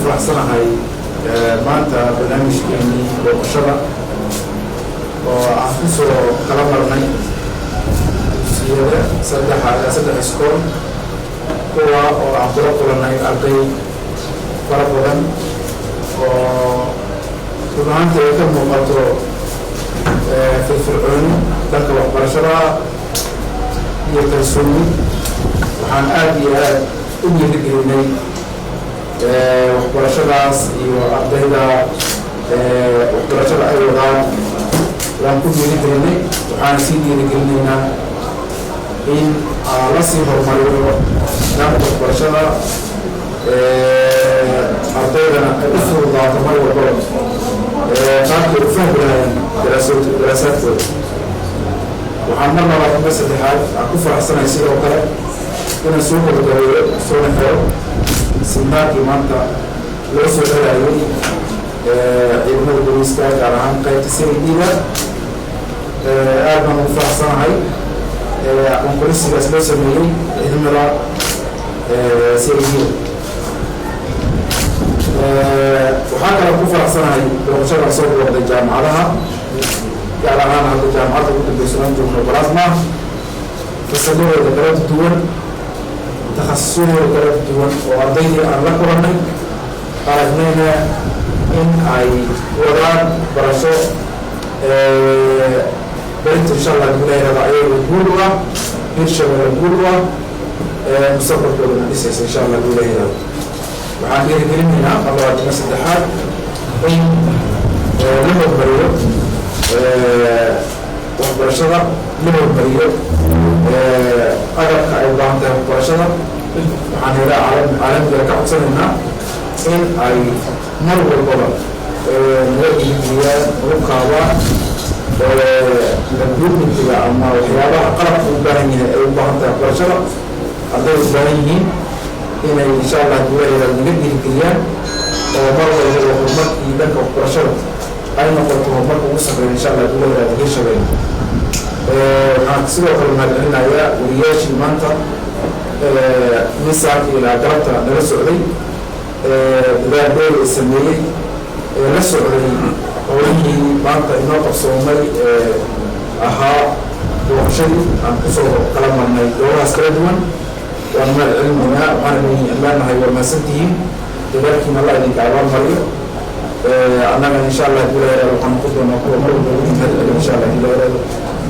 faraxsana hay maanta barnaamijkeeni booqashada oo aan ku soo kala marnay dugsiyada saddex iskool kuwa oo aan kula kulanay arday fara badan oo run ahaantii ay ka muuqato firfircooni dhanka waxbarashada iyo kalsooni. waxaan aad iyo aad u dhiirigelinay waxbarashadaas iyo ardayda waxbarashada ay wadaan waan ku dhiirigelinay. waxaan sii dhiirigelinaynaa in la sii horumariyo dhanka waxbarashada ardaydana ay u fududaato mar walbaba qaabkay u fahmi lahayn daraasaadkooda. waxaan mar labaad ama saddexaad aan ku faraxsanahay sidoo kale inaan soo gabagabeeyo soona xero siminaarkii maanta loo soo xeraayay ciidamada booliiska gaar ahaan qaybta CID-da. aad baan ugu faraxsanahay konkursigaas loo sameeyey ciidamada CID-da. waxaa kaloo ku faraxsanahay booqashada soo booqday jaamacadaha gaar ahaan hadda jaamacadda ugu dambeysa aan joogno Balaasma fasalladooda kala duwan takhasusudooda kala duwan oo ardaydii aan la kulannay aragnayna in ay wadaan barasho barinta insha allah gudaheeda ayaga guul u ah hirshabelle guul u ah mustaqbalkoodana dhisaysa insha allah gudaheeda. waxaan dhiirigelinaynaa mar labaad ama saddexaad in la hormariyo waxbarashada, la hormariyo agabka ay u baahan tahay waxbarashada. waxaan helaa caalamiga ka codsanaynaa in ay mar walbaba naga dhiirigeliyaan ugu kaabaan gurmitiga ama waxyaabaha qalabka u baahan yahay ay u baahan tahay waxbarashada arday u baahan yihiin inay insha allah gudaheeda naga dhiirigeliyaan oo mar walbaba horumarkii dhanka waxbarashada ay noqoto horumarka ugu sarreeya insha allah gudaheeda hirshabelle. waxaan sidoo kale mahadcelinayaa wariyaashii maanta misaanka ilaa galabta nala socday dadaaldooda ay sameeyey la socday howlihii maanta inoo qabsoomay ahaa booqashadii aan kusoo kala marnay goobahaas kala duwan. waan mahadcelinaynaa waxaan leenahay waa mahadsantihiin dadaalkiina allah idinka abaal mariyo. annaga insha allah gudaheeda waxaan noqon doonaa kuwa mar walba ugu mahadcelin insha allah gudaheeda.